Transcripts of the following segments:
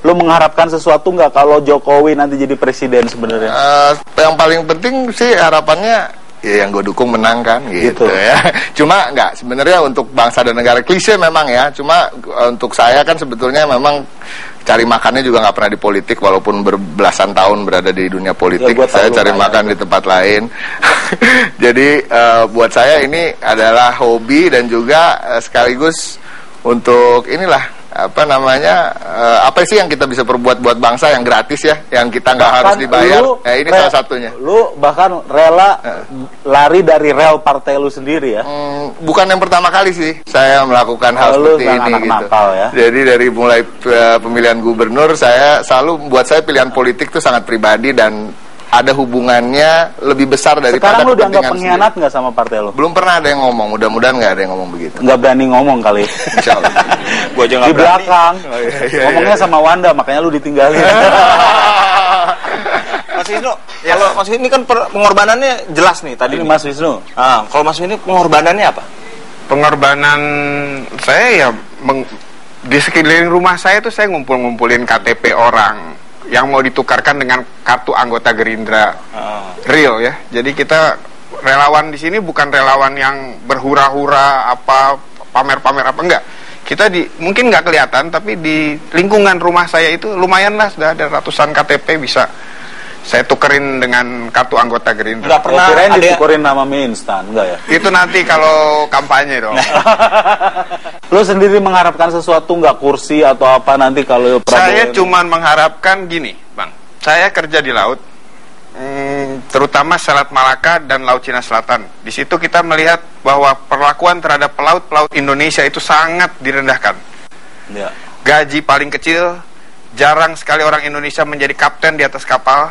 Lu mengharapkan sesuatu nggak kalau Jokowi nanti jadi presiden sebenarnya? Yang paling penting sih harapannya ya yang gue dukung menang kan gitu ya. Cuma nggak, sebenarnya untuk bangsa dan negara, klise memang ya. Cuma untuk saya kan sebetulnya memang cari makannya juga nggak pernah di politik, walaupun berbelasan tahun berada di dunia politik. Ya, saya cari makan di tempat lain. Jadi buat saya ini adalah hobi dan juga sekaligus untuk inilah apa namanya, apa sih yang kita bisa perbuat buat bangsa yang gratis ya, yang kita nggak harus dibayar. Ini salah satunya. Lu bahkan rela lari dari rel partai lu sendiri ya? Bukan yang pertama kali sih saya melakukan hal seperti ini gitu. Ya? Jadi dari mulai pemilihan gubernur, saya selalu, buat saya pilihan politik itu sangat pribadi dan ada hubungannya lebih besar daripada kepentingan. Sekarang lu dianggap pengkhianat nggak sama partai lu? Belum pernah ada yang ngomong, mudah-mudahan nggak ada yang ngomong begitu. Nggak berani ngomong kali. Insya Allah. Gua aja di belakang. Ngomongnya sama Wanda, makanya lu ditinggalin. Mas Wisnu, kalau Mas Wisnu ini kan pengorbanannya jelas nih tadi. Ini Mas Wisnu. Kalau Mas Wisnu pengorbanannya apa? Pengorbanan saya ya di sekeliling rumah saya tuh saya ngumpulin KTP orang yang mau ditukarkan dengan kartu anggota Gerindra real ya. Jadi kita relawan di sini bukan relawan yang berhura-hura apa pamer-pamer apa, enggak. Kita mungkin nggak kelihatan, tapi di lingkungan rumah saya itu lumayan lah, sudah ada ratusan KTP bisa saya tukerin dengan kartu anggota Gerindra. Nggak pernah ada ditukerin nama mie instan, enggak ya? Itu nanti kalau kampanye dong. Lu sendiri mengharapkan sesuatu nggak, kursi atau apa nanti kalau Saya cuman mengharapkan gini, Bang. Saya kerja di laut, terutama Selat Malaka dan Laut Cina Selatan. Di situ kita melihat bahwa perlakuan terhadap pelaut-pelaut Indonesia itu sangat direndahkan. Ya. Gaji paling kecil, jarang sekali orang Indonesia menjadi kapten di atas kapal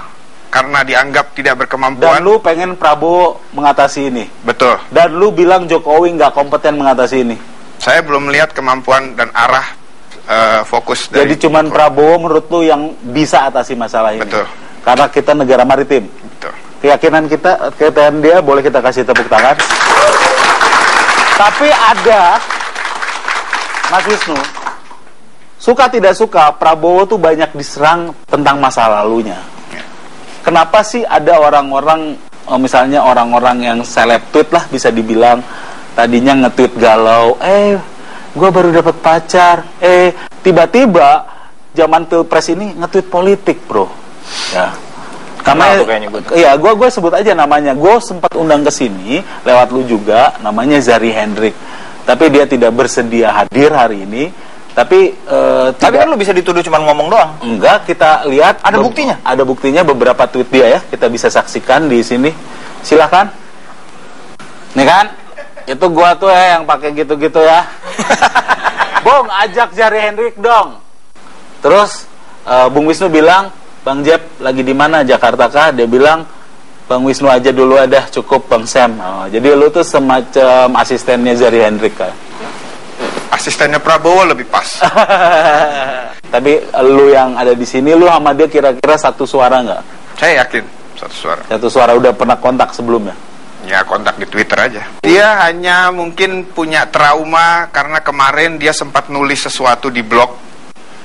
karena dianggap tidak berkemampuan. Dan lu pengen Prabowo mengatasi ini? Betul. Dan lu bilang Jokowi nggak kompeten mengatasi ini? Saya belum melihat kemampuan dan arah fokus dari Jadi cuman Prabowo menurut lu yang bisa atasi masalah ini? Betul. Karena kita negara maritim. Betul. Keyakinan dia boleh kita kasih tepuk tangan. Tapi ada, Mas Wisnu, suka tidak suka Prabowo tuh banyak diserang tentang masa lalunya. Kenapa sih ada orang-orang, misalnya orang-orang yang seleb tweet lah bisa dibilang, tadinya nge-tweet galau, gue baru dapat pacar, tiba-tiba zaman pilpres ini nge-tweet politik, bro. Ya. Karena iya, gue sebut aja namanya. Gue sempat undang ke sini lewat lu juga, namanya Zari Hendrik. Tapi dia tidak bersedia hadir hari ini. Tapi kan lu bisa dituduh cuma ngomong doang. Enggak, kita lihat ada buktinya. Ada buktinya, beberapa tweet dia ya. Kita bisa saksikan di sini. Silakan. Nih kan? Itu gua tuh yang pakai gitu-gitu ya. Bung, ajak Zari Hendrik dong. Terus Bung Wisnu bilang, Bang Jeb lagi di mana, Jakarta kah? Dia bilang, Bang Wisnu aja dulu, ada cukup Bang Sam. Jadi lu tuh semacam asistennya Zari Hendrik kan? Asistennya Prabowo lebih pas. Tapi lu yang ada di sini, lu sama dia kira-kira satu suara nggak? Saya yakin satu suara. Satu suara. Udah pernah kontak sebelumnya? Ya, kontak di Twitter aja. Dia hanya mungkin punya trauma karena kemarin dia sempat nulis sesuatu di blog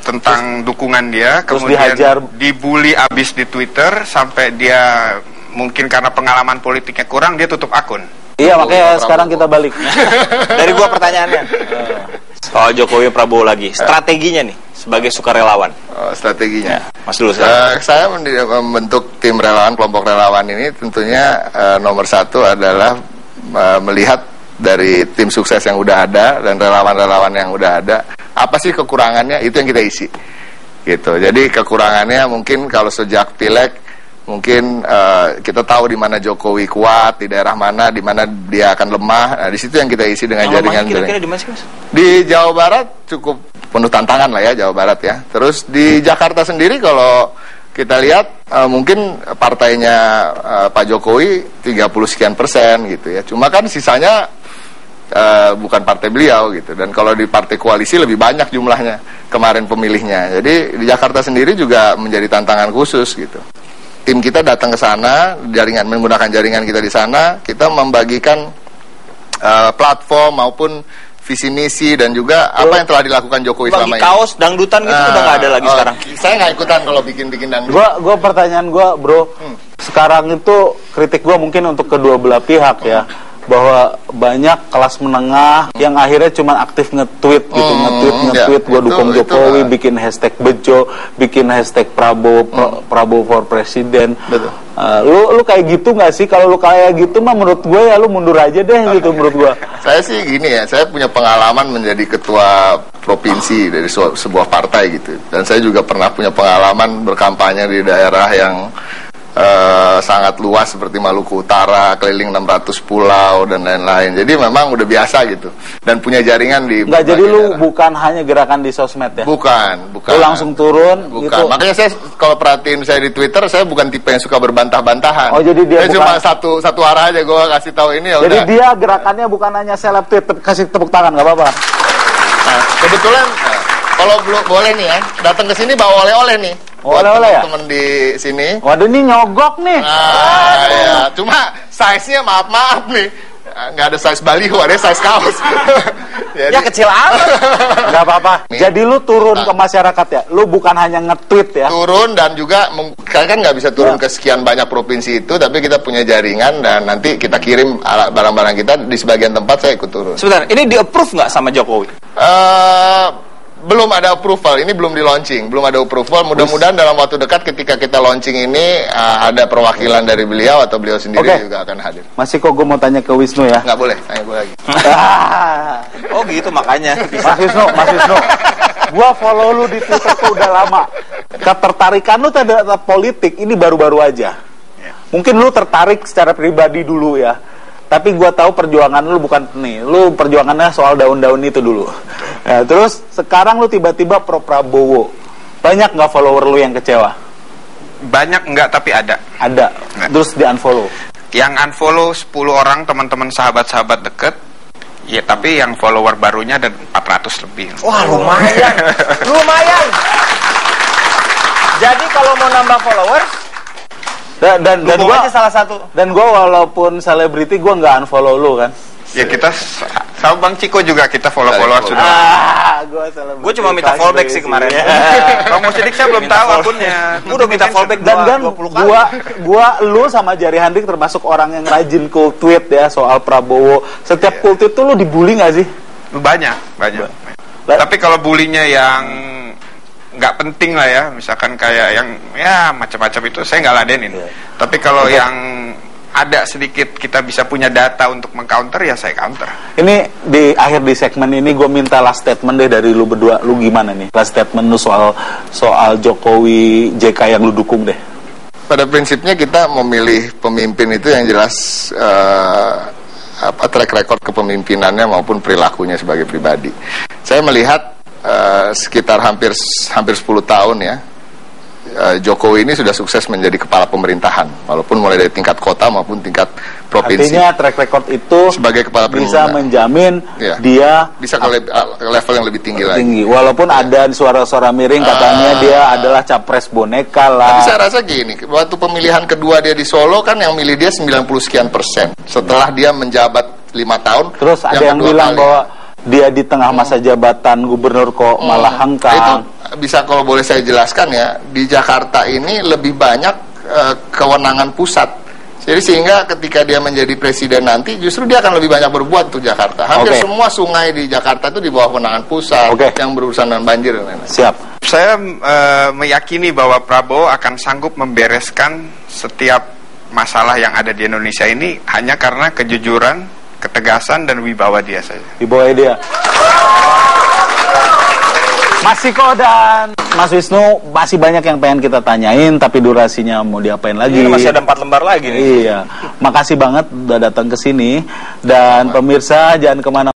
tentang dukungan dia, kemudian dihajar, dibully abis di Twitter sampai dia mungkin karena pengalaman politiknya kurang dia tutup akun. Iya, makanya sekarang kita balik. Dari gua pertanyaannya. Soal Jokowi Prabowo lagi, strateginya nih sebagai sukarelawan. Strateginya. Ya, Mas dulu saya membentuk tim relawan, kelompok relawan ini tentunya nomor satu adalah melihat dari tim sukses yang udah ada dan relawan-relawan yang udah ada, apa sih kekurangannya, itu yang kita isi gitu. Jadi kekurangannya mungkin kalau sejak pileg mungkin kita tahu di mana Jokowi kuat, di daerah mana, di mana dia akan lemah. Nah, di situ yang kita isi dengan jaringan. Kira-kira di mana sih, Mas? Di Jawa Barat cukup penuh tantangan lah ya, Jawa Barat ya. Terus di Jakarta sendiri kalau kita lihat mungkin partainya Pak Jokowi 30 sekian persen gitu ya. Cuma kan sisanya bukan partai beliau gitu. Dan kalau di partai koalisi lebih banyak jumlahnya kemarin pemilihnya. Jadi di Jakarta sendiri juga menjadi tantangan khusus gitu. Tim kita datang ke sana, menggunakan jaringan kita di sana, kita membagikan platform maupun visi misi dan juga apa yang telah dilakukan Jokowi selama ini. Kaos dangdutan gitu udah nggak ada lagi sekarang. saya nggak ikutan kalau bikin dangdut. Gua pertanyaan gua, bro. Sekarang itu kritik gua mungkin untuk kedua belah pihak ya, bahwa banyak kelas menengah yang akhirnya cuma aktif nge-tweet gitu, nge-tweet gua dukung Jokowi, bikin hashtag bejo, bikin hashtag Prabowo for President. Betul. Lu kayak gitu nggak sih? Kalau lu kayak gitu mah menurut gue ya lu mundur aja deh gitu menurut gue. Saya sih gini ya, saya punya pengalaman menjadi ketua provinsi dari sebuah partai gitu, dan saya juga pernah punya pengalaman berkampanye di daerah yang sangat luas seperti Maluku Utara, keliling 600 pulau dan lain-lain. Jadi memang udah biasa gitu, dan punya jaringan di. Nggak, jadi lu bukan hanya gerakan di sosmed ya? Bukan. Lu langsung turun. Bukan. Gitu. Makanya saya kalau perhatiin saya di Twitter, saya bukan tipe yang suka berbantah-bantahan. Oh, jadi dia cuma satu arah aja gue kasih tahu ini ya. Jadi udah. dia gerakannya bukan hanya seleb tweet, kasih tepuk tangan nggak apa-apa. Nah, kebetulan kalau belum boleh nih ya, datang ke sini bawa oleh-oleh nih. Oleh-oleh ya? Temen di sini. Waduh, ini nyogok nih. Nah, ya. Cuma size-nya maaf nih, nggak ada size baliho, ada size kaos. Jadi, Ya kecil amat. Nggak apa-apa. Nih. Jadi lu turun ke masyarakat ya? Lu bukan hanya nge-tweet ya? turun, dan juga kan nggak bisa turun ke sekian banyak provinsi itu, tapi kita punya jaringan dan nanti kita kirim barang-barang kita di sebagian tempat. Saya ikut turun. Sebentar, ini di-approve nggak sama Jokowi? Belum ada approval, ini belum di launching, belum ada approval. Mudah-mudahan dalam waktu dekat ketika kita launching ini ada perwakilan dari beliau atau beliau sendiri juga akan hadir. Masih kok gue mau tanya ke Wisnu ya? Nggak boleh, tanya gue lagi. Oh gitu makanya. Mas Wisnu, gua follow lu di Twitter tuh udah lama. Ketertarikan lu terhadap politik ini baru-baru aja. Mungkin lu tertarik secara pribadi dulu ya. Tapi gua tahu perjuangan lu bukan nih. Lu perjuangannya soal daun-daun itu dulu. Ya, terus sekarang lu tiba-tiba pro Prabowo. Banyak nggak follower lu yang kecewa? Banyak enggak, tapi ada. Ada. Terus di unfollow. Yang unfollow 10 orang teman-teman sahabat-sahabat deket. Ya, tapi yang follower barunya ada 400 lebih. Wah lumayan. Lumayan. Jadi kalau mau nambah followers, Dan gua aja salah satu. Dan gua walaupun selebriti gua nggak unfollow lu kan. Ya kita sama Bang Ciko juga kita follow-follower sudah. Gua selebriti. Gue cuma minta fallback sih kemarin. Bang Musidik saya belum tahu akunnya. Gue udah minta fallback Dan 20 kali. gua lu sama Jari Handrik termasuk orang yang rajin cool tweet ya soal Prabowo. Setiap cool tweet tuh lu dibully nggak sih? Banyak. Tapi kalau bulinya yang nggak penting lah ya, misalkan kayak yang ya macam-macam itu saya nggak ladenin. Tapi kalau yang ada sedikit kita bisa punya data untuk mengcounter, ya saya counter. Ini di akhir di segmen ini gue minta last statement deh dari lu berdua. Lu gimana nih last statement lu soal Jokowi JK yang lu dukung deh? Pada prinsipnya kita memilih pemimpin itu yang jelas track record kepemimpinannya maupun perilakunya sebagai pribadi. Saya melihat sekitar hampir 10 tahun ya, Jokowi ini sudah sukses menjadi kepala pemerintahan, walaupun mulai dari tingkat kota maupun tingkat provinsi. Artinya track record itu sebagai kepala bisa menjamin dia bisa ke level yang lebih tinggi lagi. Walaupun ada suara-suara miring katanya dia adalah capres boneka lah. Tapi saya rasa gini, waktu pemilihan kedua dia di Solo kan yang milih dia 90 sekian persen. Setelah dia menjabat 5 tahun. Terus ada yang bilang bahwa dia di tengah masa jabatan gubernur kok malah hengkang. Itu bisa kalau boleh saya jelaskan ya, di Jakarta ini lebih banyak kewenangan pusat. Jadi sehingga ketika dia menjadi presiden nanti justru dia akan lebih banyak berbuat untuk Jakarta. Hampir semua sungai di Jakarta itu di bawah kewenangan pusat yang berurusan dengan banjir dan lain-lain. Siap. Saya meyakini bahwa Prabowo akan sanggup membereskan setiap masalah yang ada di Indonesia ini hanya karena kejujuran, ketegasan dan wibawa dia saja. Wibawa dia. Mas Ciko dan Mas Wisnu, masih banyak yang pengen kita tanyain, tapi durasinya mau diapain lagi? Ini masih ada 4 lembar lagi nih. Iya. Makasih banget udah datang ke sini, dan pemirsa jangan kemana